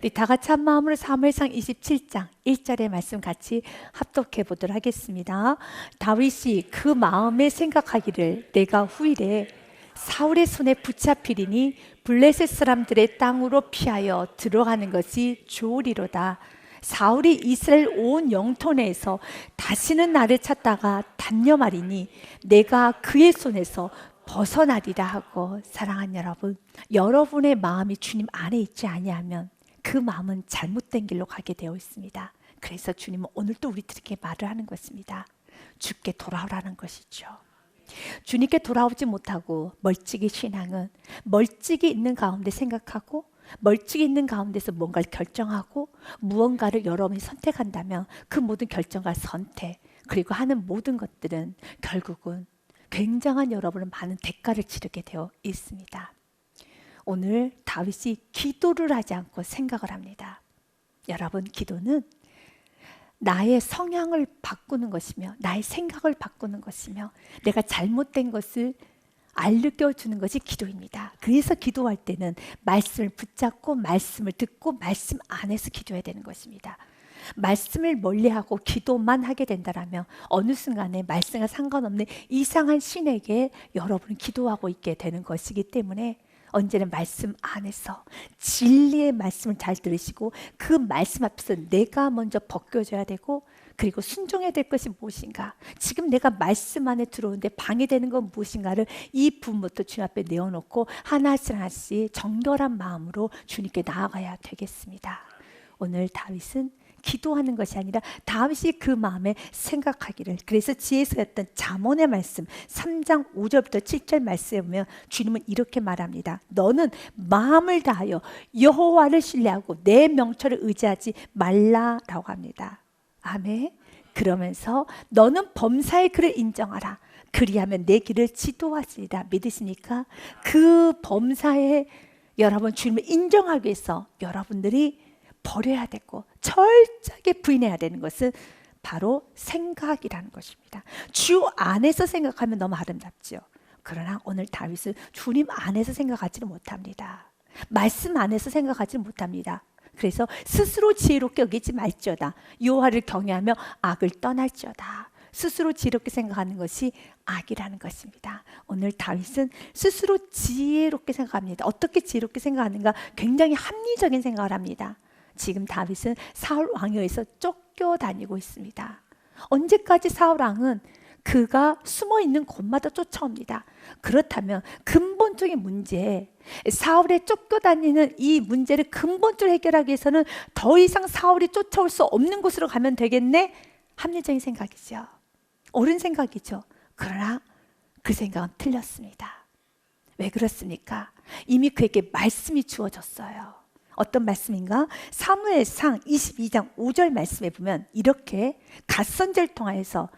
우리 다 같이 한 마음으로 사무엘상 27장 1절의 말씀 같이 합독해 보도록 하겠습니다. 다윗이 그 마음에 생각하기를 내가 후일에 사울의 손에 붙잡히리니 블레셋 사람들의 땅으로 피하여 들어가는 것이 좋으리로다. 사울이 이스라엘 온 영토 내에서 다시는 나를 찾다가 단념하리니 내가 그의 손에서 벗어나리라 하고. 사랑하는 여러분, 여러분의 마음이 주님 안에 있지 아니하면 그 마음은 잘못된 길로 가게 되어 있습니다. 그래서 주님은 오늘 또 우리들에게 말을 하는 것입니다. 주께 돌아오라는 것이죠. 주님께 돌아오지 못하고 멀찍이 신앙은 멀찍이 있는 가운데 생각하고 멀찍이 있는 가운데서 뭔가를 결정하고 무언가를 여러분이 선택한다면 그 모든 결정과 선택 그리고 하는 모든 것들은 결국은 굉장한 여러분은 많은 대가를 치르게 되어 있습니다. 오늘 다윗이 기도를 하지 않고 생각을 합니다. 여러분, 기도는 나의 성향을 바꾸는 것이며 나의 생각을 바꾸는 것이며 내가 잘못된 것을 알려주는 것이 기도입니다. 그래서 기도할 때는 말씀을 붙잡고 말씀을 듣고 말씀 안에서 기도해야 되는 것입니다. 말씀을 멀리하고 기도만 하게 된다면 어느 순간에 말씀과 상관없는 이상한 신에게 여러분은 기도하고 있게 되는 것이기 때문에 언제나 말씀 안에서 진리의 말씀을 잘 들으시고 그 말씀 앞에서 내가 먼저 벗겨져야 되고 그리고 순종해야 될 것이 무엇인가, 지금 내가 말씀 안에 들어오는데 방해되는 건 무엇인가를 이 부분부터 주님 앞에 내어놓고 하나씩 하나씩 정결한 마음으로 주님께 나아가야 되겠습니다. 오늘 다윗은 기도하는 것이 아니라 다윗이 그 마음에 생각하기를, 그래서 지혜서였던 잠언의 말씀 3장 5절부터 7절 말씀에 보면 주님은 이렇게 말합니다. 너는 마음을 다하여 여호와를 신뢰하고 내 명철을 의지하지 말라라고 합니다. 아멘. 그러면서 너는 범사의 그를 인정하라. 그리하면 내 길을 지도하시리라. 믿으십니까? 그 범사에 여러분 주님을 인정하기 위해서 여러분들이 버려야 되고 철저하게 부인해야 되는 것은 바로 생각이라는 것입니다. 주 안에서 생각하면 너무 아름답죠. 그러나 오늘 다윗은 주님 안에서 생각하지는 못합니다. 말씀 안에서 생각하지는 못합니다. 그래서 스스로 지혜롭게 여기지 말지어다. 여호와를 경외하며 악을 떠날지어다. 스스로 지혜롭게 생각하는 것이 악이라는 것입니다. 오늘 다윗은 스스로 지혜롭게 생각합니다. 어떻게 지혜롭게 생각하는가? 굉장히 합리적인 생각을 합니다. 지금 다윗은 사울 왕에 의해서 쫓겨다니고 있습니다. 언제까지 사울 왕은 그가 숨어있는 곳마다 쫓아옵니다. 그렇다면 근본적인 문제, 사울의 쫓겨다니는 이 문제를 근본적으로 해결하기 위해서는 더 이상 사울이 쫓아올 수 없는 곳으로 가면 되겠네? 합리적인 생각이죠. 옳은 생각이죠. 그러나 그 생각은 틀렸습니다. 왜 그렇습니까? 이미 그에게 말씀이 주어졌어요. 어떤 말씀인가? 사무엘상 22장 5절 말씀에 보면 이렇게 갓선제를 통하여서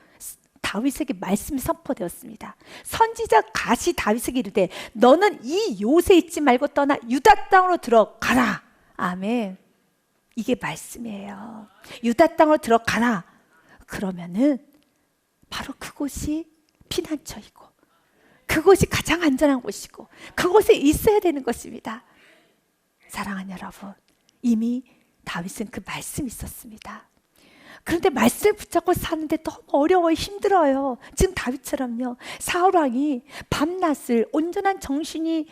다윗에게 말씀이 선포되었습니다. 선지자 갓이 다윗에게 이르되 너는 이 요새 있지 말고 떠나 유다 땅으로 들어가라. 아멘. 이게 말씀이에요. 유다 땅으로 들어가라. 그러면은 바로 그곳이 피난처이고 그곳이 가장 안전한 곳이고 그곳에 있어야 되는 것입니다. 사랑하는 여러분, 이미 다윗은 그 말씀이 있었습니다. 그런데 말씀을 붙잡고 사는데 너무 어려워요. 힘들어요. 지금 다윗처럼요. 사울왕이 밤낮을 온전한 정신이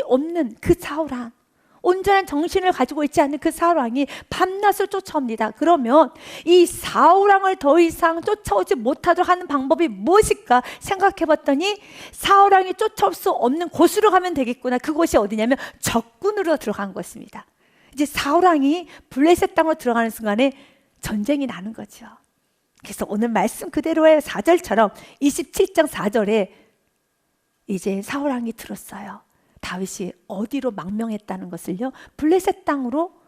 없는 그 사울왕, 온전한 정신을 가지고 있지 않는 그 사울왕이 밤낮을 쫓아옵니다. 그러면 이 사울왕을 더 이상 쫓아오지 못하도록 하는 방법이 무엇일까 생각해봤더니 사울왕이 쫓아올 수 없는 곳으로 가면 되겠구나. 그곳이 어디냐면 적군으로 들어간 것입니다. 이제 사울왕이 블레셋 땅으로 들어가는 순간에 전쟁이 나는 거죠. 그래서 오늘 말씀 그대로의 4절처럼 27장 4절에 이제 사울왕이 들었어요. 다윗이 어디로 망명했다는 것을요, 블레셋 땅으로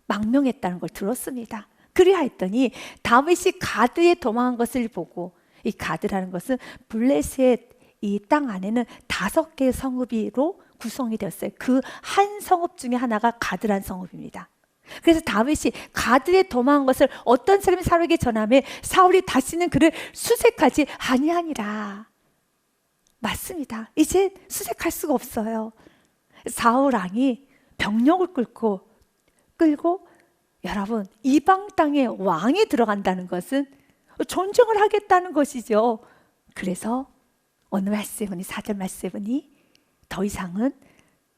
망명했다는 걸 들었습니다. 그리하였더니 다윗이 가드에 도망한 것을 보고, 이 가드라는 것은 블레셋 이 땅 안에는 5개의 성읍으로 구성이 되었어요. 그 한 성읍 중에 하나가 가드란 성읍입니다. 그래서 다윗이 가드에 도망한 것을 어떤 사람이 사울에게 전하며 사울이 다시는 그를 수색하지 아니하니라. 맞습니다. 이제 수색할 수가 없어요. 사울 왕이 병력을 끌고 끌고 여러분 이방 땅에 왕이 들어간다는 것은 전쟁을 하겠다는 것이죠. 그래서 오늘 말씀해 보니 4절 말씀해 보니 더 이상은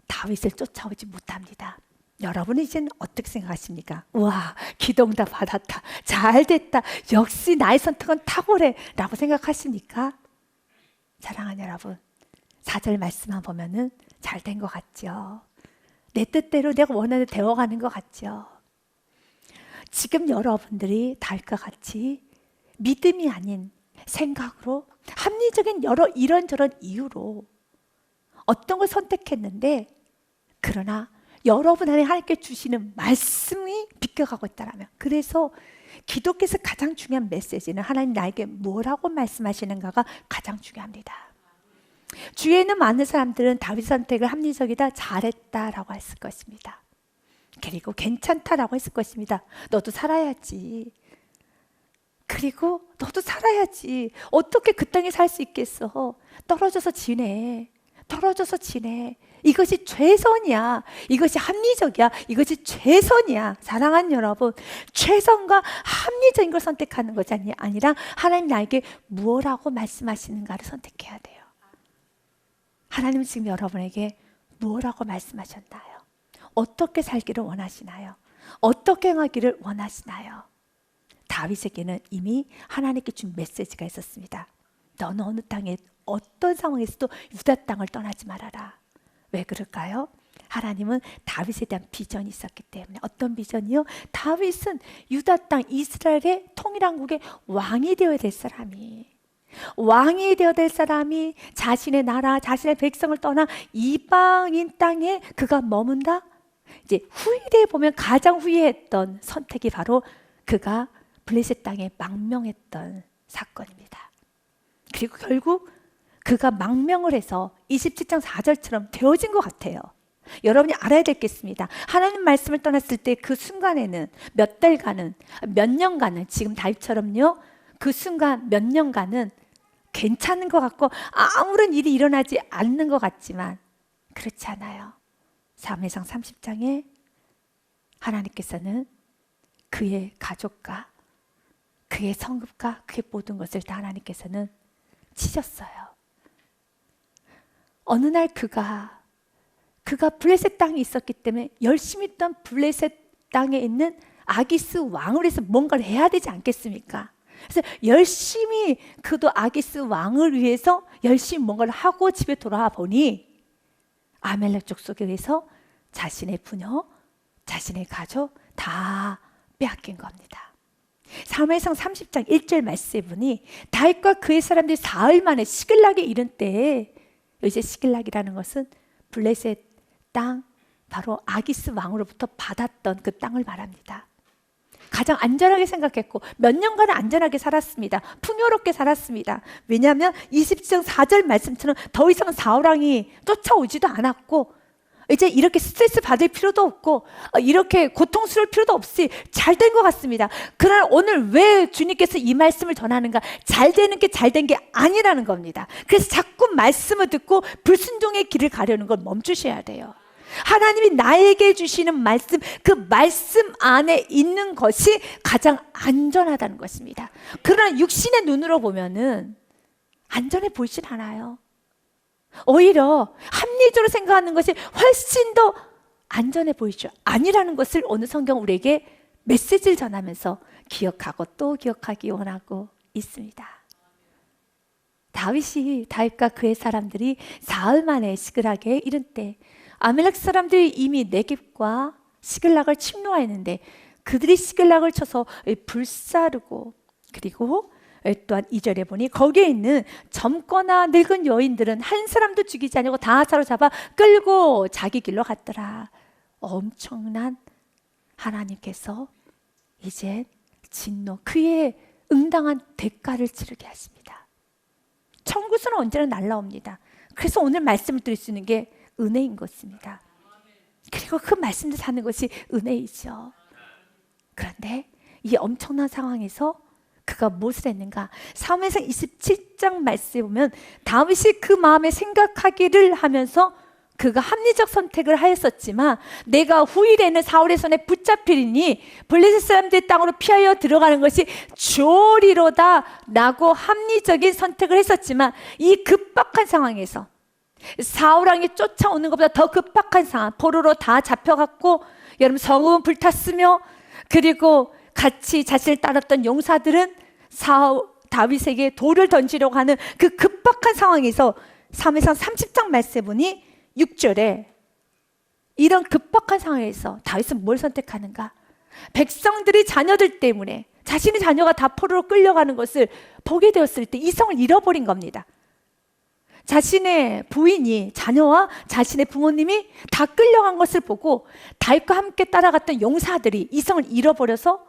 다윗을 쫓아오지 못합니다. 여러분은 이제는 어떻게 생각하십니까? 우와, 기도응답 받았다, 잘됐다, 역시 나의 선택은 탁월해 라고 생각하십니까? 사랑하는 여러분, 4절 말씀만 보면은 잘 된 것 같죠? 내 뜻대로 내가 원하는 대로 되어가는 것 같죠? 지금 여러분들이 다윗과 같이 믿음이 아닌 생각으로 합리적인 여러 이런저런 이유로 어떤 걸 선택했는데, 그러나 여러분 안에 하나님께 주시는 말씀이 비껴가고 있다면, 그래서 기독교에서 가장 중요한 메시지는 하나님 나에게 뭐라고 말씀하시는가가 가장 중요합니다. 주위에 있는 많은 사람들은 다윗 선택을 합리적이다, 잘했다라고 했을 것입니다. 그리고 괜찮다라고 했을 것입니다. 너도 살아야지. 그리고 너도 살아야지. 어떻게 그 땅에 살 수 있겠어? 떨어져서 지내. 떨어져서 지내. 이것이 최선이야. 이것이 합리적이야. 이것이 최선이야. 사랑하는 여러분, 최선과 합리적인 걸 선택하는 것이 아니라 하나님 나에게 무엇라고 말씀하시는가를 선택해야 돼요. 하나님은 지금 여러분에게 무엇라고 말씀하셨나요? 어떻게 살기를 원하시나요? 어떻게 행하기를 원하시나요? 다윗에게는 이미 하나님께 준 메시지가 있었습니다. 너는 어느 땅에 어떤 상황에서도 유다 땅을 떠나지 말아라. 왜 그럴까요? 하나님은 다윗에 대한 비전이 있었기 때문에. 어떤 비전이요? 다윗은 유다 땅 이스라엘의 통일왕국의 왕이 되어야 될 사람이, 왕이 되어야 될 사람이 자신의 나라, 자신의 백성을 떠나 이방인 땅에 그가 머문다? 이제 후일에 보면 가장 후회했던 선택이 바로 그가 블레셋 땅에 망명했던 사건입니다. 그리고 결국 그가 망명을 해서 27장 4절처럼 되어진 것 같아요. 여러분이 알아야 되겠습니다. 하나님 말씀을 떠났을 때 그 순간에는 몇 달간은, 몇 년간은, 지금 다윗처럼요, 그 순간 몇 년간은 괜찮은 것 같고 아무런 일이 일어나지 않는 것 같지만 그렇지 않아요. 사무엘상 30장에 하나님께서는 그의 가족과 그의 성읍과 그의 모든 것을 다 하나님께서는 치셨어요. 어느 날 그가 블레셋 땅에 있었기 때문에 열심히 있던 블레셋 땅에 있는 아기스 왕을 위해서 뭔가를 해야 되지 않겠습니까? 그래서 열심히 그도 아기스 왕을 위해서 열심히 뭔가를 하고 집에 돌아와 보니 아멜렉 족속에 의해서 자신의 부녀, 자신의 가족 다 빼앗긴 겁니다. 사무엘상 30장 1절 말씀에 보니 다윗과 그의 사람들이 사흘 만에 시글락에 이른 때에, 이제 시글락이라는 것은 블레셋 땅, 바로 아기스 왕으로부터 받았던 그 땅을 말합니다. 가장 안전하게 생각했고 몇 년간은 안전하게 살았습니다. 풍요롭게 살았습니다. 왜냐하면 27장 4절 말씀처럼 더 이상 사울왕이 쫓아오지도 않았고 이제 이렇게 스트레스 받을 필요도 없고 이렇게 고통스러울 필요도 없이 잘 된 것 같습니다. 그러나 오늘 왜 주님께서 이 말씀을 전하는가? 잘 되는 게 잘 된 게 아니라는 겁니다. 그래서 자꾸 말씀을 듣고 불순종의 길을 가려는 걸 멈추셔야 돼요. 하나님이 나에게 주시는 말씀, 그 말씀 안에 있는 것이 가장 안전하다는 것입니다. 그러나 육신의 눈으로 보면은 안전해 보이진 않아요. 오히려 합리적으로 생각하는 것이 훨씬 더 안전해 보이죠. 아니라는 것을 오늘 성경 우리에게 메시지를 전하면서 기억하고 또 기억하기 원하고 있습니다. 다윗과 그의 사람들이 사흘 만에 시글락에 이른 때 아멜렉 사람들이 이미 네겝과 시글락을 침노하였는데 그들이 시글락을 쳐서 불사르고, 그리고 또한 2절에 보니 거기에 있는 젊거나 늙은 여인들은 한 사람도 죽이지 않고 다 사로잡아 끌고 자기 길로 갔더라. 엄청난 하나님께서 이제 진노, 그의 응당한 대가를 치르게 하십니다. 천국은 언제나 날라옵니다. 그래서 오늘 말씀을 드릴 수 있는 게 은혜인 것입니다. 그리고 그 말씀을 사는 것이 은혜이죠. 그런데 이 엄청난 상황에서 그가 무엇을 했는가? 사무엘상 27장 말씀에 보면 다윗이 그 마음에 생각하기를 하면서 그가 합리적 선택을 하였었지만 내가 후일에는 사울의 손에 붙잡히리니 블레셋 사람들의 땅으로 피하여 들어가는 것이 좋으리로다 라고 합리적인 선택을 했었지만 이 급박한 상황에서 사울 왕이 쫓아오는 것보다 더 급박한 상황, 포로로 다 잡혀갔고 여러분 성읍은 불탔으며 그리고 같이 자신을 따랐던 용사들은 다윗에게 돌을 던지려고 하는 그 급박한 상황에서 사무엘상 30장 말씀해 보니 6절에 이런 급박한 상황에서 다윗은 뭘 선택하는가? 백성들이 자녀들 때문에 자신의 자녀가 다 포로로 끌려가는 것을 보게 되었을 때 이성을 잃어버린 겁니다. 자신의 부인이, 자녀와 자신의 부모님이 다 끌려간 것을 보고 다윗과 함께 따라갔던 용사들이 이성을 잃어버려서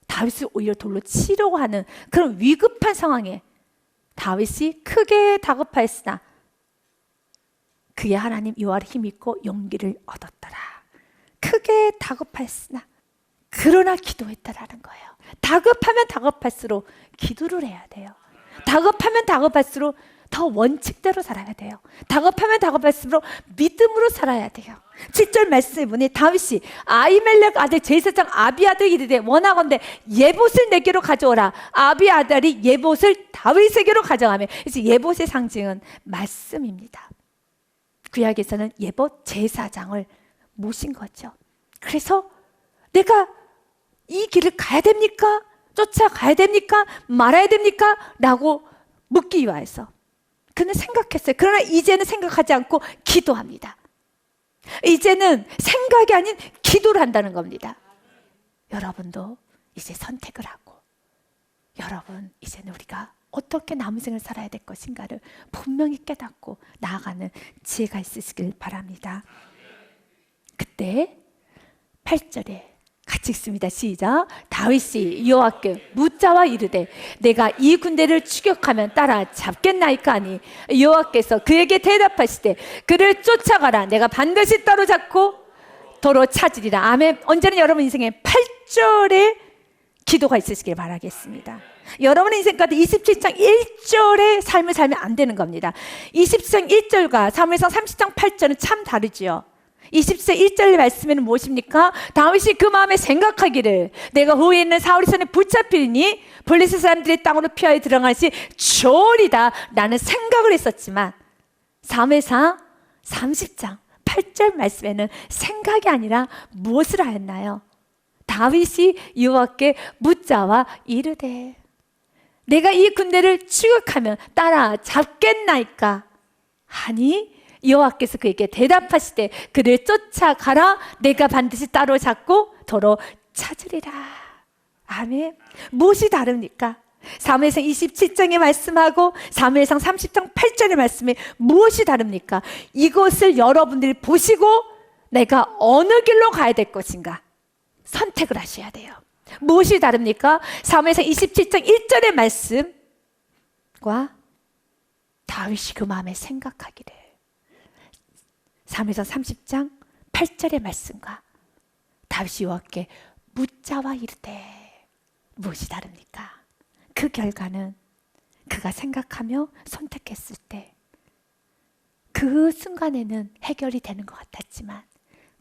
다윗을 오히려 돌로 치려고 하는 그런 위급한 상황에 다윗이 크게 다급하였으나 그의 하나님 여호와를 힘입고 용기를 얻었더라. 크게 다급하였으나 그러나 기도했다라는 거예요. 다급하면 다급할수록 기도를 해야 돼요. 다급하면 다급할수록 더 원칙대로 살아야 돼요. 다급하면 다급할수록 믿음으로 살아야 돼요. 7절 말씀해 보니 다윗이 아히멜렉 아들 제사장 아비아들에게 이르되 원하건대 예봇을 내게로 가져오라. 아비아들이 예봇을 다윗에게로 가져가며, 이제 예봇의 상징은 말씀입니다. 구약에서는 예봇 제사장을 모신 거죠. 그래서 내가 이 길을 가야 됩니까? 쫓아가야 됩니까? 말아야 됩니까? 라고 묻기 위해서 그는 생각했어요. 그러나 이제는 생각하지 않고 기도합니다. 이제는 생각이 아닌 기도를 한다는 겁니다. 여러분도 이제 선택을 하고, 여러분 이제는 우리가 어떻게 남은 생을 살아야 될 것인가를 분명히 깨닫고 나아가는 지혜가 있으시길 바랍니다. 그때 8절에 같이 읽습니다. 시작. 다윗이 여호와께 묻자와 이르되 내가 이 군대를 추격하면 따라잡겠나이까 하니 여호와께서 그에게 대답하시되 그를 쫓아가라. 내가 반드시 따로잡고 도로 찾으리라. 아멘. 언제나 여러분 인생에 8절에 기도가 있으시길 바라겠습니다. 여러분의 인생 가운데 27장 1절의 삶을 살면 안 되는 겁니다. 27장 1절과 사무엘상 30장 8절은 참 다르지요. 20세 1절 말씀에는 무엇입니까? 다윗이 그 마음에 생각하기를 내가 후에 있는 사울의 손에 붙잡히니 블레셋 사람들의 땅으로 피하여 들어가시 좋으리다 라는 생각을 했었지만 사무엘상 30장 8절 말씀에는 생각이 아니라 무엇을 하였나요? 다윗이 여호와께 묻자와 이르되 내가 이 군대를 추격하면 따라잡겠나이까 하니 여호와께서 그에게 대답하시되 그를 쫓아가라. 내가 반드시 따로잡고 도로 찾으리라. 아멘. 무엇이 다릅니까? 사무엘상 27장의 말씀하고 사무엘상 30장 8절의 말씀에 무엇이 다릅니까? 이것을 여러분들이 보시고 내가 어느 길로 가야 될 것인가 선택을 하셔야 돼요. 무엇이 다릅니까? 사무엘상 27장 1절의 말씀과 다윗이 그 마음에 생각하기를 사무엘상 30장 8절의 말씀과 다윗이 여호와께 묻자와 이르되 무엇이 다릅니까? 그 결과는 그가 생각하며 선택했을 때 그 순간에는 해결이 되는 것 같았지만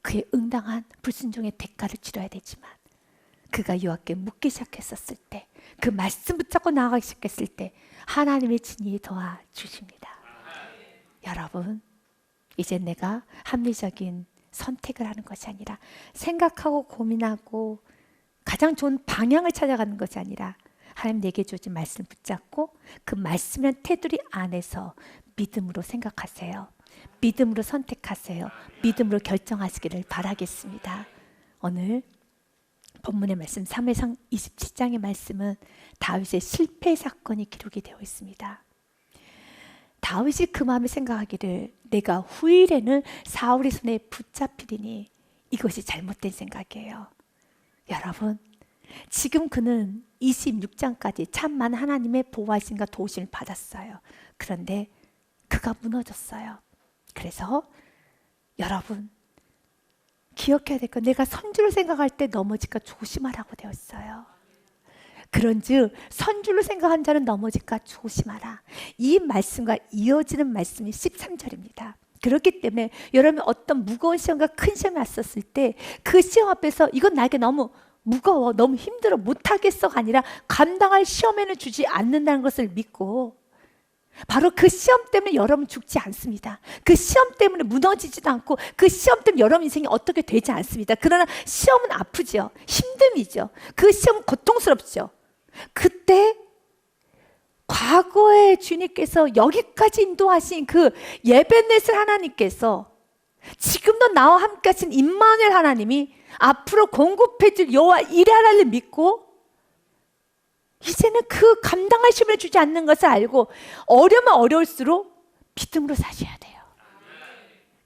그의 응당한 불순종의 대가를 치러야 되지만 그가 여호와께 묻기 시작했었을 때 그 말씀 붙잡고 나아가기 시작했을 때 하나님의 진이 도와주십니다. 여러분 이제 내가 합리적인 선택을 하는 것이 아니라 생각하고 고민하고 가장 좋은 방향을 찾아가는 것이 아니라 하나님 내게 주신 말씀 붙잡고 그 말씀이란 테두리 안에서 믿음으로 생각하세요. 믿음으로 선택하세요. 믿음으로 결정하시기를 바라겠습니다. 오늘 본문의 말씀 사무엘상 27장의 말씀은 다윗의 실패 사건이 기록이 되어 있습니다. 다윗이 그 마음에 생각하기를 내가 후일에는 사울의 손에 붙잡히리니 이것이 잘못된 생각이에요. 여러분 지금 그는 26장까지 참 많은 하나님의 보호하심과 도우심을 받았어요. 그런데 그가 무너졌어요. 그래서 여러분 기억해야 될 건 내가 선주를 생각할 때 넘어질까 조심하라고 되어 있어요. 그런즉 선주를 생각한 자는 넘어질까 조심하라. 이 말씀과 이어지는 말씀이 13절입니다. 그렇기 때문에 여러분 어떤 무거운 시험과 큰 시험이 왔었을 때 그 시험 앞에서 이건 나에게 너무 무거워, 너무 힘들어, 못하겠어가 아니라 감당할 시험에는 주지 않는다는 것을 믿고 바로 그 시험 때문에 여러분 죽지 않습니다. 그 시험 때문에 무너지지도 않고 그 시험 때문에 여러분 인생이 어떻게 되지 않습니다. 그러나 시험은 아프죠. 힘듦이죠. 그 시험은 고통스럽죠. 그때 과거에 주님께서 여기까지 인도하신 그 예베넷을 하나님께서 지금도 나와 함께 하신 임마누엘 하나님이 앞으로 공급해 줄 여호와 이레를 믿고 이제는 그 감당할 시험을 주지 않는 것을 알고 어려면 어려울수록 믿음으로 사셔야 돼요.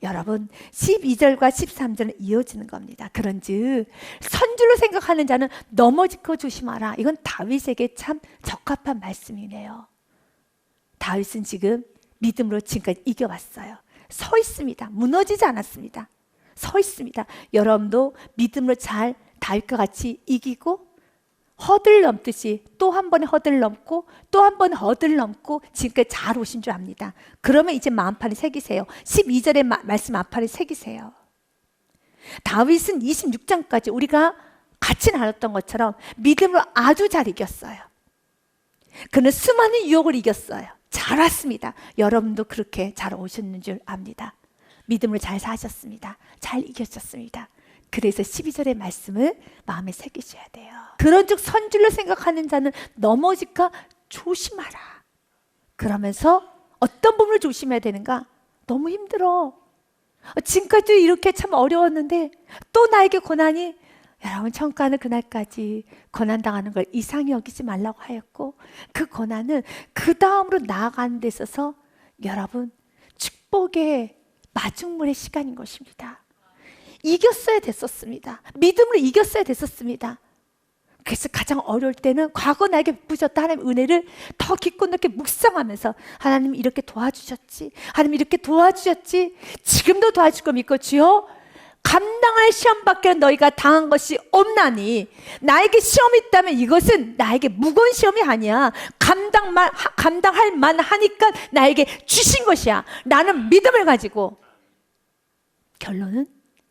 여러분 12절과 13절은 이어지는 겁니다. 그런즉 선줄로 생각하는 자는 넘어지고 조심하라. 이건 다윗에게 참 적합한 말씀이네요. 다윗은 지금 믿음으로 지금까지 이겨왔어요. 서 있습니다. 무너지지 않았습니다. 서 있습니다. 여러분도 믿음으로 잘 다윗과 같이 이기고 허들 넘듯이 또 한 번에 허들 넘고 또 한 번 허들 넘고 지금까지 잘 오신 줄 압니다. 그러면 이제 마음판에 새기세요. 12절의 말씀 마음판에 새기세요. 다윗은 26장까지 우리가 같이 나눴던 것처럼 믿음으로 아주 잘 이겼어요. 그는 수많은 유혹을 이겼어요. 잘 왔습니다. 여러분도 그렇게 잘 오셨는 줄 압니다. 믿음으로 잘 사셨습니다. 잘 이겼었습니다. 그래서 12절의 말씀을 마음에 새기셔야 돼요. 그런즉 선줄로 생각하는 자는 넘어질까 조심하라. 그러면서 어떤 부분을 조심해야 되는가? 너무 힘들어. 지금까지도 이렇게 참 어려웠는데 또 나에게 고난이, 여러분 천가는 그날까지 고난당하는 걸 이상히 여기지 말라고 하였고 그 고난은 그 다음으로 나아가는 데 있어서 여러분 축복의 마중물의 시간인 것입니다. 이겼어야 됐었습니다. 믿음으로 이겼어야 됐었습니다. 그래서 가장 어려울 때는 과거 나에게 베푸셨다 하나님의 은혜를 더 깊고 넓게 묵상하면서 하나님 이렇게 도와주셨지, 하나님 이렇게 도와주셨지, 지금도 도와줄 거 믿고 주여 감당할 시험밖에 너희가 당한 것이 없나니 나에게 시험이 있다면 이것은 나에게 무거운 시험이 아니야. 감당할 만하니까 나에게 주신 것이야. 나는 믿음을 가지고 결론은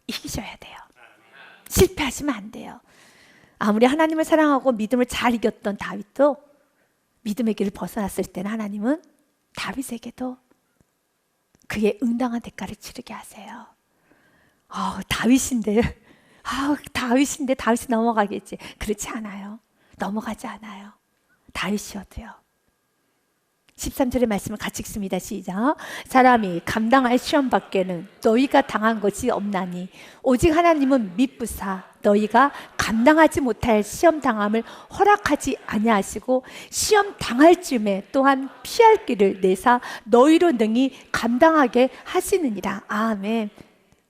이기셔야 돼요. 실패하시면 안 돼요. 아무리 하나님을 사랑하고 믿음을 잘 이겼던 다윗도 믿음의 길을 벗어났을 때는 하나님은 다윗에게도 그의 응당한 대가를 치르게 하세요. 다윗인데 다윗이 넘어가겠지. 그렇지 않아요. 넘어가지 않아요. 다윗이어도요. 13절의 말씀을 같이 읽습니다. 시작. 사람이 감당할 시험 밖에는 너희가 당한 것이 없나니 오직 하나님은 미쁘사 너희가 감당하지 못할 시험 당함을 허락하지 아니하시고 시험 당할 즈음에 또한 피할 길을 내사 너희로 능히 감당하게 하시느니라. 아멘.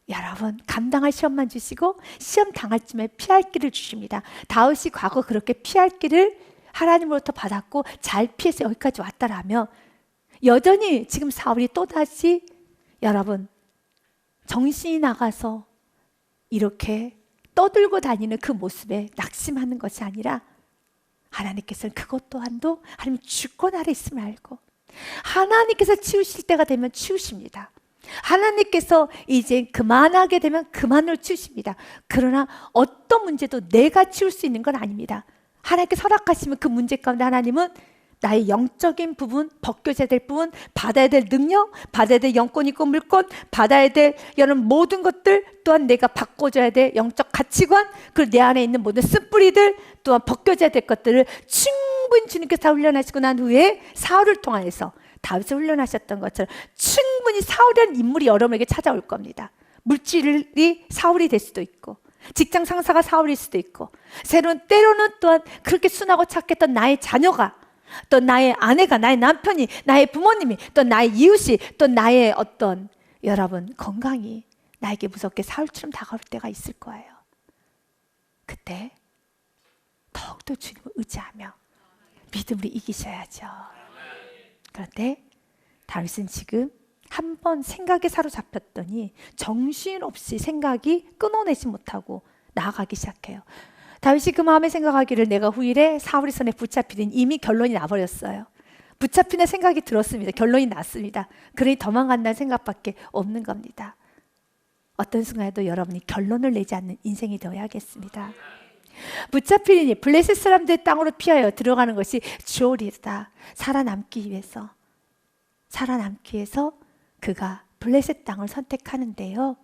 여러분 감당할 시험만 주시고 시험 당할 즈음에 피할 길을 주십니다. 다윗이 과거 그렇게 피할 길을 하나님으로부터 받았고 잘 피해서 여기까지 왔다라면 여전히 지금 사울이 또다시 여러분 정신이 나가서 이렇게 떠들고 다니는 그 모습에 낙심하는 것이 아니라 하나님께서는 그것 또한도 하나님 주권 아래 있음을 알고 하나님께서 치우실 때가 되면 치우십니다. 하나님께서 이제 그만하게 되면 그만을 치우십니다. 그러나 어떤 문제도 내가 치울 수 있는 건 아닙니다. 하나님께 허락하시면 그 문제 가운데 하나님은 나의 영적인 부분, 벗겨져야 될 부분, 받아야 될 능력, 받아야 될 영권 있고 물권, 받아야 될 이런 모든 것들, 또한 내가 바꿔줘야 될 영적 가치관, 그리고 내 안에 있는 모든 쓴뿌리들, 또한 벗겨져야 될 것들을 충분히 주님께서 다 훈련하시고 난 후에 사울을 통해서 다윗을 훈련하셨던 것처럼 충분히 사울이라는 인물이 여러분에게 찾아올 겁니다. 물질이 사울이 될 수도 있고 직장 상사가 사울일 수도 있고 때로는 또한 그렇게 순하고 착했던 나의 자녀가, 또 나의 아내가, 나의 남편이, 나의 부모님이, 또 나의 이웃이, 또 나의 어떤 여러분 건강이 나에게 무섭게 사울처럼 다가올 때가 있을 거예요. 그때 더욱더 주님을 의지하며 믿음으로 이기셔야죠. 그런데 다윗은 지금 한 번 생각에 사로잡혔더니 정신없이 생각이 끊어내지 못하고 나아가기 시작해요. 다윗이 그 마음에 생각하기를 내가 후일에 사울의 손에 붙잡히든 이미 결론이 나버렸어요. 붙잡히는 생각이 들었습니다. 결론이 났습니다. 그러니 도망간다는 생각밖에 없는 겁니다. 어떤 순간에도 여러분이 결론을 내지 않는 인생이 되어야겠습니다. 붙잡히니 블레셋 사람들의 땅으로 피하여 들어가는 것이 주오리이다. 살아남기 위해서 그가 블레셋 땅을 선택하는데요.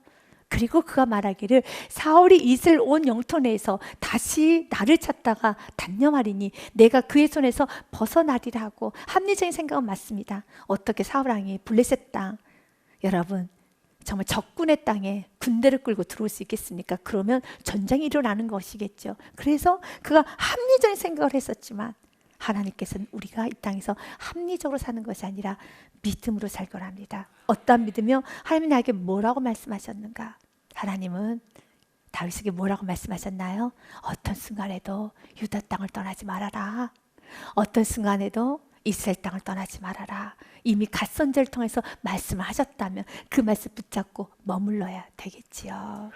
그리고 그가 말하기를 사울이 이스라엘 온 영토 내에서 다시 나를 찾다가 단념하리니 내가 그의 손에서 벗어나리라 하고, 합리적인 생각은 맞습니다. 어떻게 사울 왕이 블레셋 땅, 여러분 정말 적군의 땅에 군대를 끌고 들어올 수 있겠습니까? 그러면 전쟁이 일어나는 것이겠죠. 그래서 그가 합리적인 생각을 했었지만 하나님께서는 우리가 이 땅에서 합리적으로 사는 것이 아니라 믿음으로 살걸 합니다. 어떠한 믿음이요? 하나님이 나에게 뭐라고 말씀하셨는가? 하나님은 다윗에게 뭐라고 말씀하셨나요? 어떤 순간에도 유다 땅을 떠나지 말아라. 어떤 순간에도 이스라엘 땅을 떠나지 말아라. 이미 갓 선지자를 통해서 말씀을 하셨다면 그 말씀 붙잡고 머물러야 되겠지요.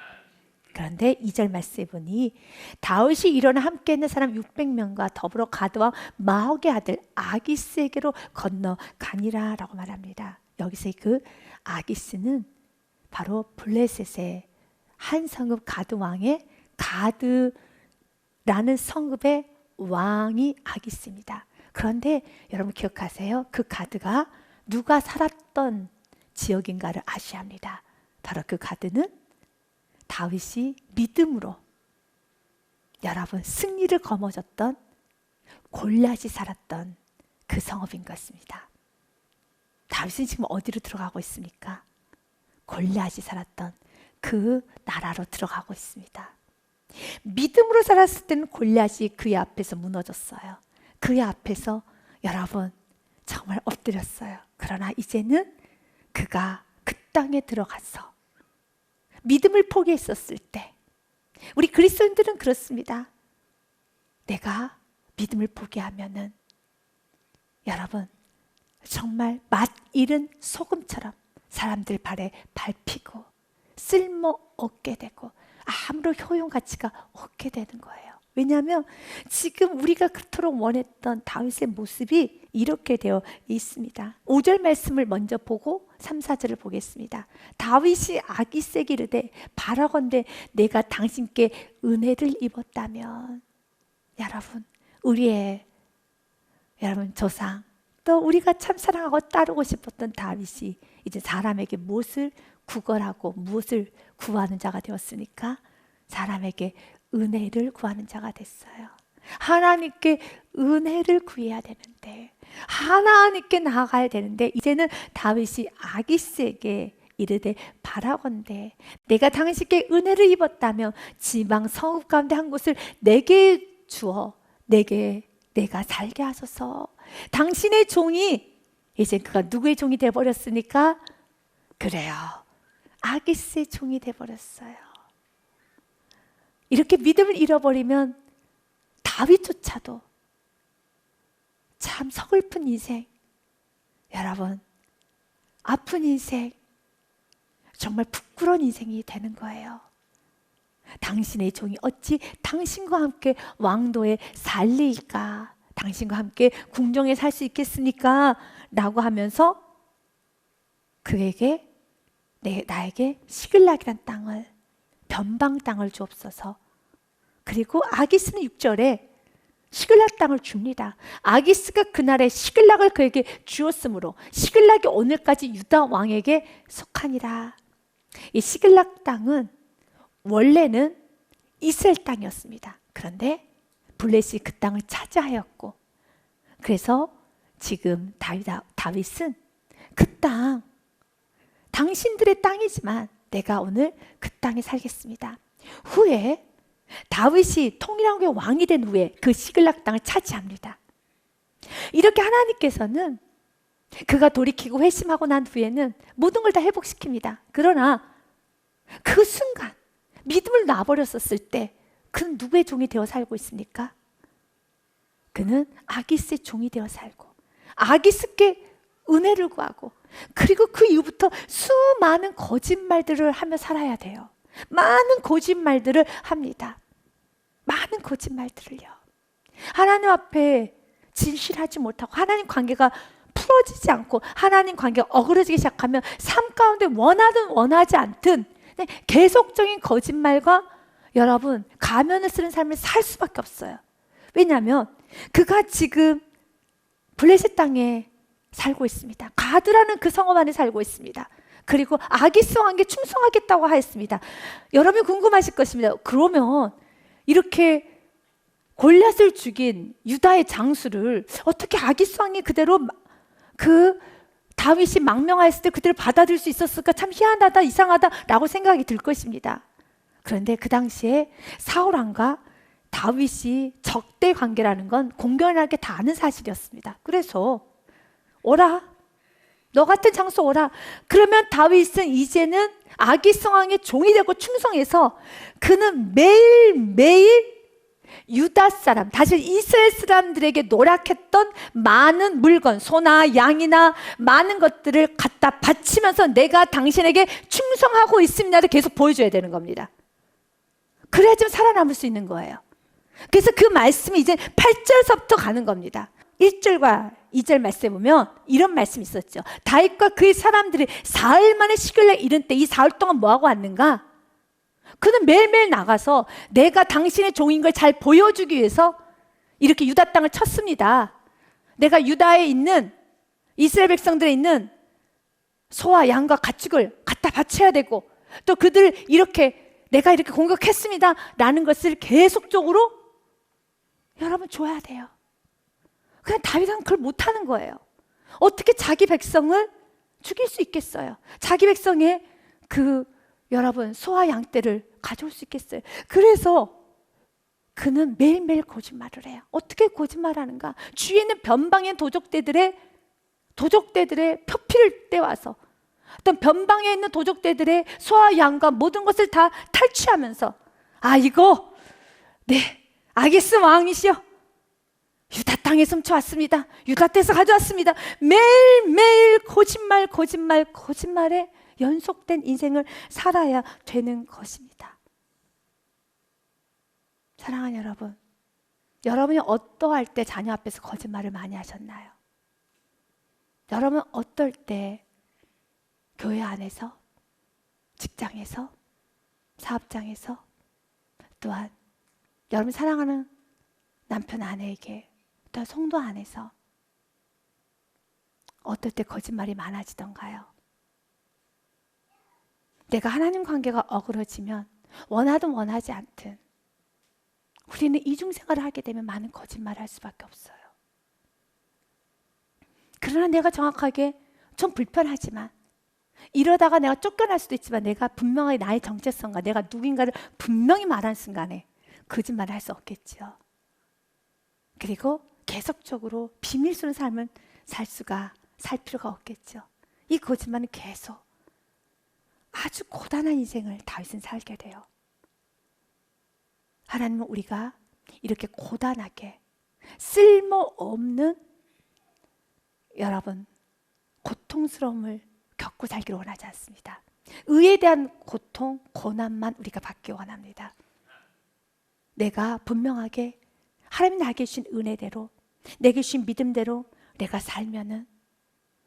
그런데 2절 말씀에 보니 다윗이 일어나 함께 있는 사람 600명과 더불어 가드와 마옥의 아들 아기스에게로 건너가니라 라고 말합니다. 여기서 그 아기스는 바로 블레셋의 한 성읍 가드 왕의 가드라는 성읍의 왕이 아기스입니다. 그런데 여러분 기억하세요? 그 가드가 누가 살았던 지역인가를 아셔야 합니다. 바로 그 가드는 다윗이 믿음으로 여러분 승리를 거머쥐었던 골리앗이 살았던 그 성읍인 것입니다. 다윗은 지금 어디로 들어가고 있습니까? 골리앗이 살았던 그 나라로 들어가고 있습니다. 믿음으로 살았을 때는 골리앗이 그의 앞에서 무너졌어요. 그의 앞에서 여러분 정말 엎드렸어요. 그러나 이제는 그가 그 땅에 들어가서 믿음을 포기했었을 때, 우리 그리스도인들은 그렇습니다. 내가 믿음을 포기하면은 여러분 정말 맛 잃은 소금처럼 사람들 발에 밟히고 쓸모 없게 되고 아무런 효용 가치가 없게 되는 거예요. 왜냐하면 지금 우리가 그토록 원했던 다윗의 모습이 이렇게 되어 있습니다. 5절 말씀을 먼저 보고 3, 4절을 보겠습니다. 다윗이 아기스에게 이르되 바라건대 내가 당신께 은혜를 입었다면, 여러분 우리의 조상 또 우리가 참 사랑하고 따르고 싶었던 다윗이 이제 사람에게 무엇을 구걸하고 무엇을 구하는 자가 되었으니까 사람에게 은혜를 구하는 자가 됐어요. 하나님께 은혜를 구해야 되는데, 하나님께 나아가야 되는데, 이제는 다윗이 아기스에게 이르되 바라건대 내가 당신께 은혜를 입었다면 지방 성읍 가운데 한 곳을 내게 주어 내가 살게 하소서. 당신의 종이, 이제 그가 누구의 종이 되어버렸습니까? 그래요, 아기스의 종이 되어버렸어요. 이렇게 믿음을 잃어버리면 다윗조차도 참 서글픈 인생, 여러분 아픈 인생, 정말 부끄러운 인생이 되는 거예요. 당신의 종이 어찌 당신과 함께 왕도에 살리일까? 당신과 함께 궁정에 살 수 있겠습니까? 라고 하면서 그에게 나에게 시글락이란 땅을, 변방 땅을 주옵소서. 그리고 아기스는 6절에 시글락 땅을 줍니다. 아기스가 그날에 시글락을 그에게 주었으므로 시글락이 오늘까지 유다 왕에게 속하니라. 이 시글락 땅은 원래는 이스라엘 땅이었습니다. 그런데 블레셋이 그 땅을 차지하였고, 그래서 지금 다윗은 그 땅, 당신들의 땅이지만 내가 오늘 그 땅에 살겠습니다. 후에 다윗이 통일왕국의 왕이 된 후에 그 시글락 땅을 차지합니다. 이렇게 하나님께서는 그가 돌이키고 회심하고 난 후에는 모든 걸 다 회복시킵니다. 그러나 그 순간 믿음을 놔버렸었을 때 그는 누구의 종이 되어 살고 있습니까? 그는 아기스의 종이 되어 살고 아기스께 은혜를 구하고, 그리고 그 이후부터 수많은 거짓말들을 하며 살아야 돼요. 많은 거짓말들을 합니다. 많은 거짓말들을요. 하나님 앞에 진실하지 못하고 하나님 관계가 풀어지지 않고 하나님 관계가 어그러지기 시작하면 삶 가운데 원하든 원하지 않든 계속적인 거짓말과 여러분 가면을 쓰는 삶을 살 수밖에 없어요. 왜냐하면 그가 지금 블레셋 땅에 살고 있습니다. 가드라는 그 성읍 안에 살고 있습니다. 그리고 아기스 왕에게 충성하겠다고 하였습니다. 여러분이 궁금하실 것입니다. 그러면 이렇게 골리앗을 죽인 유다의 장수를 어떻게 아기스 왕이 그대로 그 다윗이 망명하였을 때 그대로 받아들일 수 있었을까? 참 희한하다, 이상하다라고 생각이 들 것입니다. 그런데 그 당시에 사울 왕과 다윗이 적대 관계라는 건 공견하게 다 아는 사실이었습니다. 그래서 오라, 너 같은 장수 오라. 그러면 다윗은 이제는 아기스 왕의 종이 되고 충성해서 그는 매일매일 유다 사람, 다시 이스라엘 사람들에게 노력했던 많은 물건, 소나 양이나 많은 것들을 갖다 바치면서 내가 당신에게 충성하고 있습니다를 계속 보여줘야 되는 겁니다. 그래야지만 살아남을 수 있는 거예요. 그래서 그 말씀이 이제 8절서부터 가는 겁니다. 1절과 2절 말씀에 보면 이런 말씀이 있었죠. 다윗과 그의 사람들이 사흘 만에 시글락에 이른 때 이 사흘 동안 뭐하고 왔는가? 그는 매일매일 나가서 내가 당신의 종인 걸 잘 보여주기 위해서 이렇게 유다 땅을 쳤습니다. 내가 유다에 있는 이스라엘 백성들에 있는 소와 양과 가축을 갖다 바쳐야 되고 또 그들을 이렇게 내가 이렇게 공격했습니다 라는 것을 계속적으로 여러분 줘야 돼요. 그냥 다윗은 그걸 못하는 거예요. 어떻게 자기 백성을 죽일 수 있겠어요? 자기 백성의 그 여러분 소와 양떼를 가져올 수 있겠어요? 그래서 그는 매일매일 거짓말을 해요. 어떻게 거짓말하는가? 주위에 있는 변방의 도적대들의 표피를 떼와서 어떤 변방에 있는 도적대들의 소와 양과 모든 것을 다 탈취하면서 아 이거 네 아기스 왕이시여 유다 땅에서 훔쳐왔습니다. 유다 땅에서 가져왔습니다. 매일매일 거짓말에 연속된 인생을 살아야 되는 것입니다. 사랑하는 여러분, 여러분이 어떠할 때 자녀 앞에서 거짓말을 많이 하셨나요? 여러분 어떨 때 교회 안에서, 직장에서, 사업장에서, 또한 여러분 사랑하는 남편 아내에게, 또한 성도 안에서 어떨 때 거짓말이 많아지던가요? 내가 하나님 관계가 어그러지면 원하든 원하지 않든 우리는 이중생활을 하게 되면 많은 거짓말을 할 수밖에 없어요. 그러나 내가 정확하게 좀 불편하지만 이러다가 내가 쫓겨날 수도 있지만 내가 분명하게 나의 정체성과 내가 누군가를 분명히 말하는 순간에 거짓말을 할 수 없겠죠. 그리고 계속적으로 비밀스러운 삶을 살 필요가 없겠죠. 이 거짓말은 계속 아주 고단한 인생을 다윗은 살게 돼요. 하나님은 우리가 이렇게 고단하게 쓸모없는 여러분 고통스러움을 겪고 살기를 원하지 않습니다. 의에 대한 고통, 고난만 우리가 받기 원합니다. 내가 분명하게 하나님이 나에게 주신 은혜대로 내게 주신 믿음대로 내가 살면은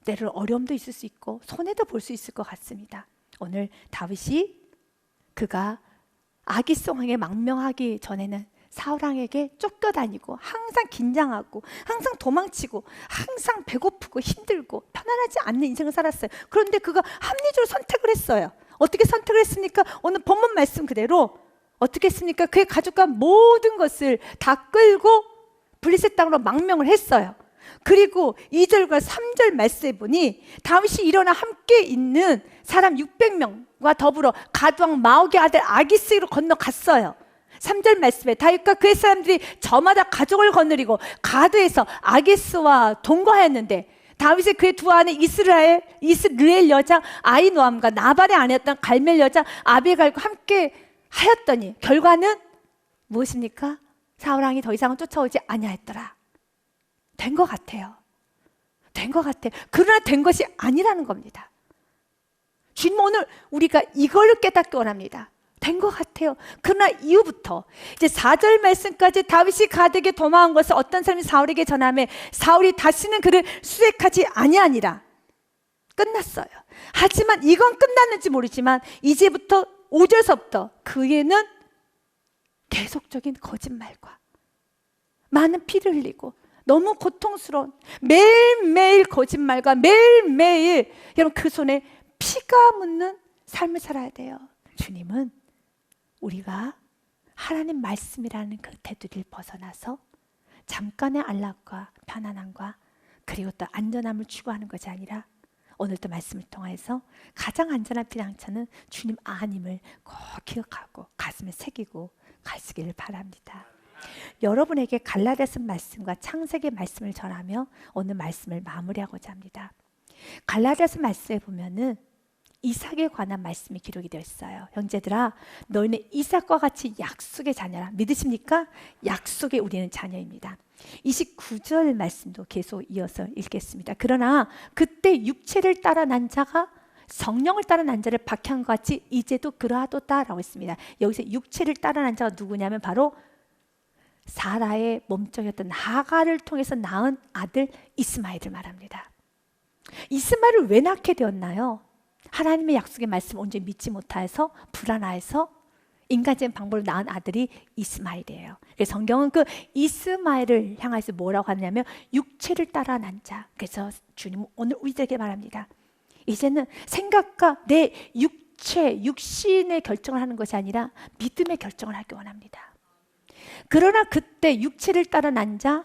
때로 어려움도 있을 수 있고 손해도 볼 수 있을 것 같습니다. 오늘 다윗이 그가 아기스 왕에게 망명하기 전에는 사울 왕에게 쫓겨다니고 항상 긴장하고 항상 도망치고 항상 배고프고 힘들고 편안하지 않는 인생을 살았어요. 그런데 그가 합리적으로 선택을 했어요. 어떻게 선택을 했습니까? 오늘 본문 말씀 그대로 어떻게 했습니까? 그의 가족과 모든 것을 다 끌고 블레셋 땅으로 망명을 했어요. 그리고 2절과 3절 말씀에 보니 다윗이 일어나 함께 있는 사람 600명과 더불어 가드왕 마옥의 아들 아기스로 건너갔어요. 3절 말씀에 다윗과 그의 사람들이 저마다 가족을 거느리고 가드에서 아기스와 동거하였는데 다윗의 그의 두 아내 이스라엘 여자 아히노암과 나발의 아내였던 갈멜 여자 아비갈과 함께 하였더니 결과는 무엇입니까? 사울왕이 더 이상은 쫓아오지 아니하였더라. 된 것 같아요. 된 것 같아요. 그러나 된 것이 아니라는 겁니다. 주님 오늘 우리가 이걸 깨닫기 원합니다. 된 것 같아요. 그러나 이후부터 이제 4절 말씀까지 다윗이 가드에게 도망한 것을 어떤 사람이 사울에게 전하며 사울이 다시는 그를 수색하지 아니하니라. 끝났어요. 하지만 이건 끝났는지 모르지만 이제부터 5절서부터 그에는 계속적인 거짓말과 많은 피를 흘리고 너무 고통스러운 매일매일 거짓말과 매일매일 여러분 그 손에 피가 묻는 삶을 살아야 돼요. 주님은 우리가 하나님 말씀이라는 그 테두리를 벗어나서 잠깐의 안락과 편안함과 그리고 또 안전함을 추구하는 것이 아니라 오늘도 말씀을 통해서 가장 안전한 피난처는 주님 아님을 꼭 기억하고 가슴에 새기고 가시기를 바랍니다. 여러분에게 갈라디아서 말씀과 창세기 말씀을 전하며 오늘 말씀을 마무리하고자 합니다. 갈라디아서 말씀에 보면은 이삭에 관한 말씀이 기록이 되어 있어요. 형제들아 너희는 이삭과 같이 약속의 자녀라. 믿으십니까? 약속의 우리는 자녀입니다. 29절 말씀도 계속 이어서 읽겠습니다. 그러나 그때 육체를 따라 난 자가 성령을 따라 난 자를 박해한 것 같이 이제도 그러하도다 라고 했습니다. 여기서 육체를 따라 난 자가 누구냐면 바로 사라의 몸종이었던 하갈을 통해서 낳은 아들 이스마엘을 말합니다. 이스마엘을 왜 낳게 되었나요? 하나님의 약속의 말씀을 온전히 믿지 못해서 불안해서 인간적인 방법으로 낳은 아들이 이스마엘이에요. 그래서 성경은 그 이스마엘을 향해서 뭐라고 하냐면 육체를 따라 난 자. 그래서 주님은 오늘 우리에게 말합니다. 이제는 생각과 내 육체, 육신의 결정을 하는 것이 아니라 믿음의 결정을 하기 원합니다. 그러나 그때 육체를 따라 난 자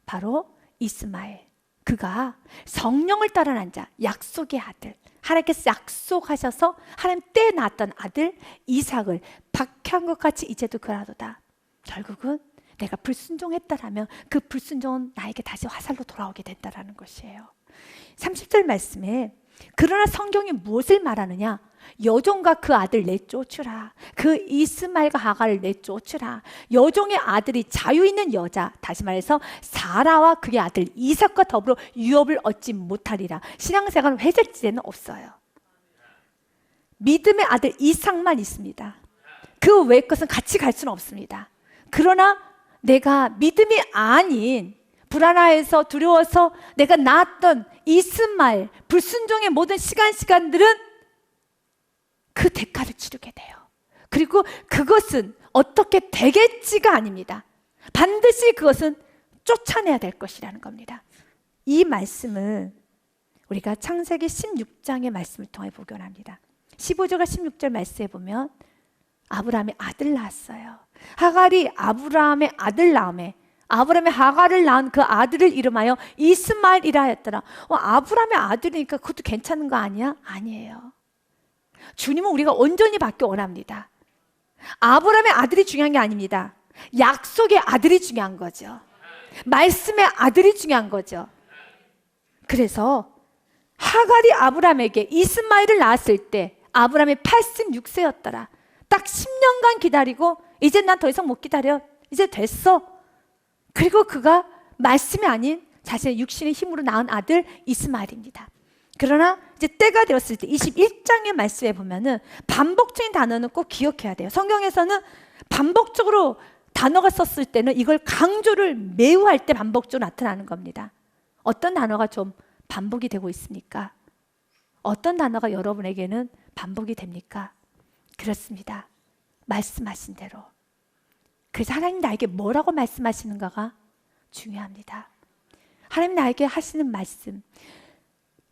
바로 이스마엘. 그가 성령을 따라 난 자, 약속의 아들. 하나님께서 약속하셔서 하나님 때에 낳았던 아들 이삭을 박해한 것 같이 이제도 그러하도다. 결국은 내가 불순종했다라면 그 불순종은 나에게 다시 화살로 돌아오게 된다라는 것이에요. 30절 말씀에 그러나 성경이 무엇을 말하느냐? 여종과 그 아들 내쫓으라. 그 이스마엘과 하갈을 내쫓으라. 여종의 아들이 자유 있는 여자, 다시 말해서 사라와 그의 아들 이삭과 더불어 유업을 얻지 못하리라. 신앙생활은 회색지대는 없어요. 믿음의 아들 이삭만 있습니다. 그 외의 것은 같이 갈 수는 없습니다. 그러나 내가 믿음이 아닌 불안해서 두려워서 내가 낳았던 이스마엘 불순종의 모든 시간들은 그 대가를 치르게 돼요. 그리고 그것은 어떻게 되겠지가 아닙니다. 반드시 그것은 쫓아내야 될 것이라는 겁니다. 이 말씀은 우리가 창세기 16장의 말씀을 통해 보기 원합니다. 15절과 16절 말씀에 보면 아브라함의 아들 낳았어요. 하갈이 아브라함의 아들 낳음에 아브라함의 하갈을 낳은 그 아들을 이름하여 이스마엘이라 하였더라. 아브라함의 아들이니까 그것도 괜찮은 거 아니야? 아니에요. 주님은 우리가 온전히 받기 원합니다. 아브라함의 아들이 중요한 게 아닙니다. 약속의 아들이 중요한 거죠. 말씀의 아들이 중요한 거죠. 그래서 하갈이 아브라함에게 이스마엘을 낳았을 때 아브라함이 86세였더라. 딱 10년간 기다리고 이제 난 더 이상 못 기다려. 이제 됐어. 그리고 그가 말씀이 아닌 자신의 육신의 힘으로 낳은 아들 이스마엘입니다. 그러나 이제 때가 되었을 때 21장의 말씀에 보면은 반복적인 단어는 꼭 기억해야 돼요. 성경에서는 반복적으로 단어가 썼을 때는 이걸 강조를 매우 할 때 반복적으로 나타나는 겁니다. 어떤 단어가 좀 반복이 되고 있습니까? 어떤 단어가 여러분에게는 반복이 됩니까? 그렇습니다. 말씀하신 대로. 그래서 하나님 나에게 뭐라고 말씀하시는가가 중요합니다. 하나님 나에게 하시는 말씀.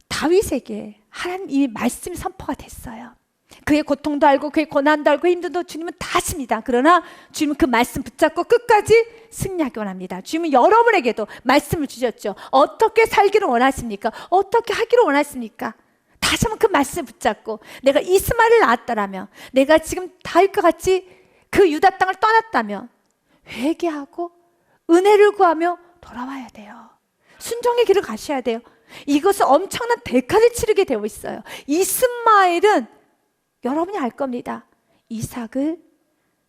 다윗에게 하나님 이미 말씀이 선포가 됐어요. 그의 고통도 알고 그의 고난도 알고 힘듦도 주님은 다 아십니다. 그러나 주님은 그 말씀 붙잡고 끝까지 승리하기 원합니다. 주님은 여러분에게도 말씀을 주셨죠. 어떻게 살기를 원하십니까? 어떻게 하기를 원하십니까? 다시 한번 그 말씀을 붙잡고 내가 이스마엘을 낳았다라면 내가 지금 다윗과 같이 그 유다 땅을 떠났다면 회개하고 은혜를 구하며 돌아와야 돼요. 순종의 길을 가셔야 돼요. 이것은 엄청난 대가를 치르게 되어 있어요. 이스마엘은 여러분이 알 겁니다. 이삭을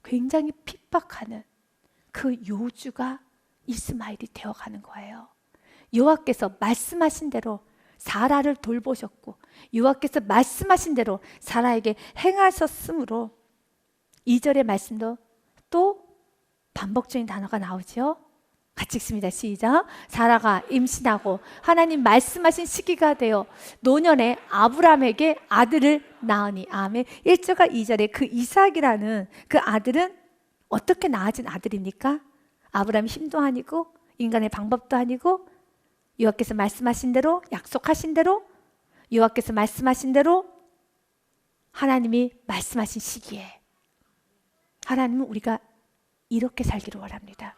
굉장히 핍박하는 그 요주가 이스마엘이 되어가는 거예요. 여호와께서 말씀하신 대로 사라를 돌보셨고 여호와께서 말씀하신 대로 사라에게 행하셨으므로 2절의 말씀도 또 반복적인 단어가 나오죠. 같이 읽습니다. 시작. 사라가 임신하고 하나님 말씀하신 시기가 되어 노년에 아브라함에게 아들을 낳으니. 아멘. 1절과 2절에 그 이삭이라는 그 아들은 어떻게 낳아진 아들입니까? 아브라함이 힘도 아니고 인간의 방법도 아니고 여호와께서 말씀하신 대로, 약속하신 대로, 여호와께서 말씀하신 대로 하나님이 말씀하신 시기에 하나님은 우리가 이렇게 살기를 원합니다.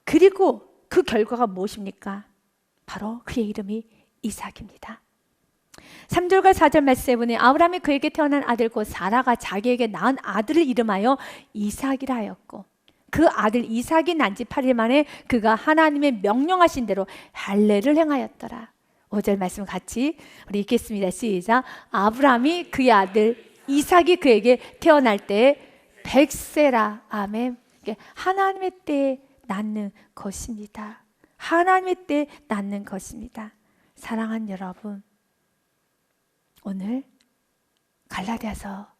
그리고 그 결과가 무엇입니까? 바로 그의 이름이 이삭입니다. 3절과 4절 말씀에 보니 아브라함이 그에게 태어난 아들 곧 사라가 자기에게 낳은 아들을 이름하여 이삭이라 하였고 그 아들 이삭이 난 지 8일 만에 그가 하나님의 명령하신 대로 할례를 행하였더라. 5절 말씀 같이 우리 읽겠습니다. 시작. 아브라함이 그의 아들 이삭이 그에게 태어날 때 100세라. 아멘. 하나님의 때에 낳는 것입니다. 하나님의 때에 낳는 것입니다. 사랑하는 여러분, 오늘 갈라디아서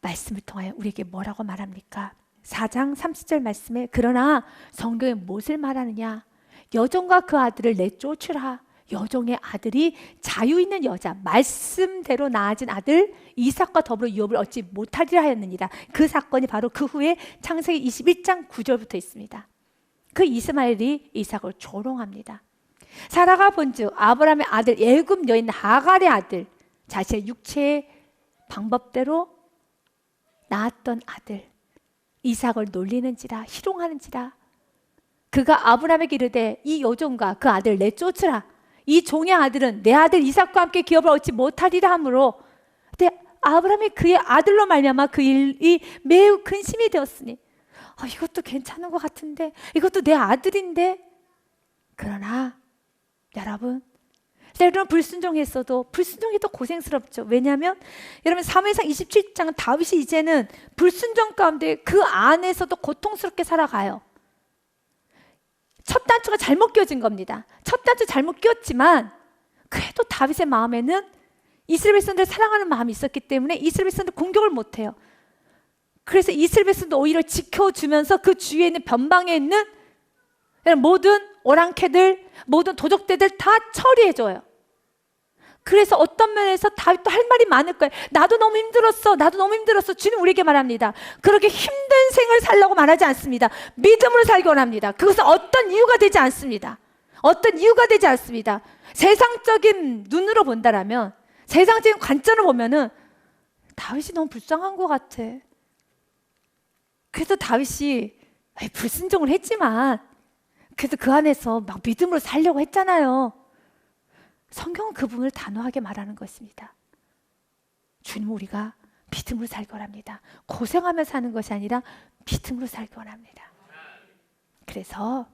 말씀을 통하여 우리에게 뭐라고 말합니까? 4장 30절 말씀에 그러나 성경에 무엇을 말하느냐? 여종과 그 아들을 내쫓으라. 여종의 아들이 자유 있는 여자, 말씀대로 낳아진 아들 이삭과 더불어 유업을 얻지 못하리라 하였느니라. 그 사건이 바로 그 후에 창세기 21장 9절부터 있습니다. 그 이스마엘이 이삭을 조롱합니다. 사라가 본즉 아브라함의 아들 애굽 여인 하갈의 아들, 자신의 육체의 방법대로 낳았던 아들 이삭을 놀리는지라 희롱하는지라. 그가 아브라함에게 이르되 이 여종과 그 아들 내쫓으라. 이 종의 아들은 내 아들 이삭과 함께 기업을 얻지 못하리라 하므로, 근데 아브라함이 그의 아들로 말미암아 그 일이 매우 근심이 되었으니 이것도 괜찮은 것 같은데, 이것도 내 아들인데. 그러나 여러분, 때로는 불순종했어도 불순종이 더 고생스럽죠. 왜냐하면 여러분 사무엘상 27장 다윗이 이제는 불순종 가운데 그 안에서도 고통스럽게 살아가요. 첫 단추가 잘못 끼워진 겁니다. 첫 단추 잘못 끼웠지만 그래도 다윗의 마음에는 이스라엘 백성들을 사랑하는 마음이 있었기 때문에 이스라엘 백성들 공격을 못해요. 그래서 이스라엘 백성들 오히려 지켜주면서 그 주위에 있는 변방에 있는 모든 오랑캐들, 모든 도적대들 다 처리해줘요. 그래서 어떤 면에서 다윗도 할 말이 많을 거예요. 나도 너무 힘들었어. 나도 너무 힘들었어. 주님 우리에게 말합니다. 그렇게 힘든 생을 살라고 말하지 않습니다. 믿음으로 살기 원합니다. 그것은 어떤 이유가 되지 않습니다. 어떤 이유가 되지 않습니다. 세상적인 눈으로 본다라면, 세상적인 관점으로 보면은 다윗이 너무 불쌍한 것 같아. 그래서 다윗이 불순종을 했지만 그래서 그 안에서 막 믿음으로 살려고 했잖아요. 성경은 그 부분을 단호하게 말하는 것입니다. 주님 우리가 믿음으로 살기 원합니다. 고생하며 사는 것이 아니라 믿음으로 살기 원합니다. 그래서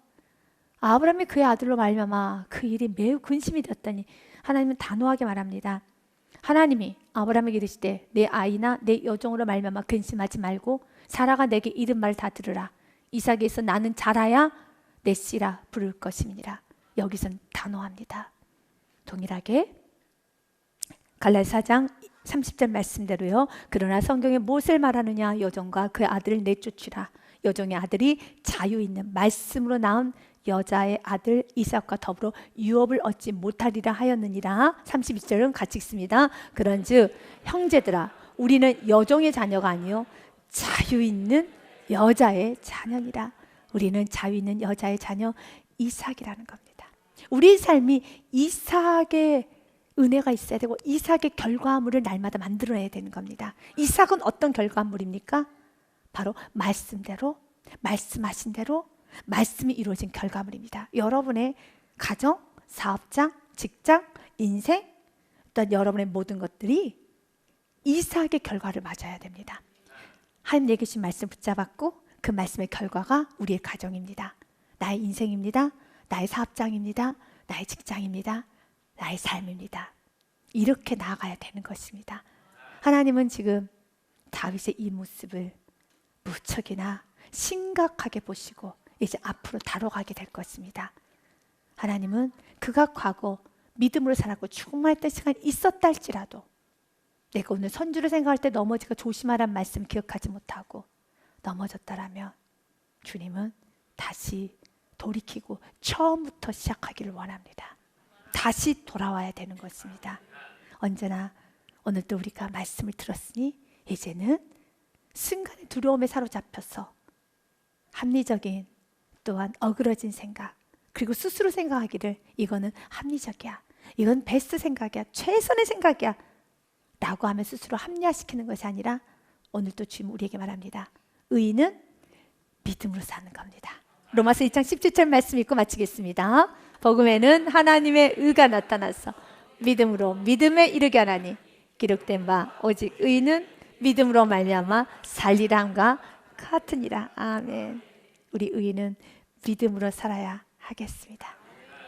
아브라함이 그의 아들로 말미암아 그 일이 매우 근심이 되었더니 하나님은 단호하게 말합니다. 하나님이 아브라함에게 이르시되 내 아이나 내 여종으로 말미암아 근심하지 말고 사라가 내게 이른 말 다 들으라. 이삭에서 나는 자라야 내 씨라 부를 것임이니라. 여기선 단호합니다. 동일하게 갈라디아 4장 30절 말씀대로요. 그러나 성경에 무엇을 말하느냐? 여종과 그 아들을 내쫓으라. 여종의 아들이 자유 있는 말씀으로 낳은 여자의 아들 이삭과 더불어 유업을 얻지 못하리라 하였느니라. 32절은 같이 읽습니다. 그런즉 형제들아 우리는 여종의 자녀가 아니요 자유 있는 여자의 자녀니라. 우리는 자유 있는 여자의 자녀 이삭이라는 겁니다. 우리 삶이 이삭의 은혜가 있어야 되고 이삭의 결과물을 날마다 만들어내야 되는 겁니다. 이삭은 어떤 결과물입니까? 바로 말씀대로, 말씀하신 대로 말씀이 이루어진 결과물입니다. 여러분의 가정, 사업장, 직장, 인생, 또한 여러분의 모든 것들이 이삭의 결과를 맞아야 됩니다. 하나님 내게 주신 말씀 붙잡았고 그 말씀의 결과가 우리의 가정입니다. 나의 인생입니다. 나의 사업장입니다. 나의 직장입니다. 나의 삶입니다. 이렇게 나아가야 되는 것입니다. 하나님은 지금 다윗의 이 모습을 무척이나 심각하게 보시고 이제 앞으로 다뤄가게 될 것입니다. 하나님은 그가 과거 믿음으로 살았고 충만했던 시간이 있었다 할지라도 내가 오늘 선주를 생각할 때 넘어지가 조심하란 말씀 기억하지 못하고 넘어졌다라면 주님은 다시 돌이키고 처음부터 시작하기를 원합니다. 다시 돌아와야 되는 것입니다. 언제나 오늘도 우리가 말씀을 들었으니 이제는 순간의 두려움에 사로잡혀서 합리적인 또한 어그러진 생각 그리고 스스로 생각하기를 이거는 합리적이야, 이건 베스트 생각이야, 최선의 생각이야 라고 하면 스스로 합리화시키는 것이 아니라 오늘도 주님 우리에게 말합니다. 의인은 믿음으로 사는 겁니다. 로마서 2장 17절 말씀 읽고 마치겠습니다. 복음에는 하나님의 의가 나타나서 믿음으로 믿음에 이르게 하나니 기록된 바 오직 의인은 믿음으로 말미암아 살리라 함과 같으니라. 아멘. 우리 의인은 믿음으로 살아야 하겠습니다.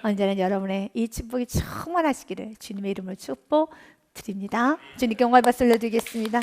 언제나 여러분의 이 축복이 충만하시기를 주님의 이름으로 축복드립니다. 주님께 영광 받들려 드리겠습니다.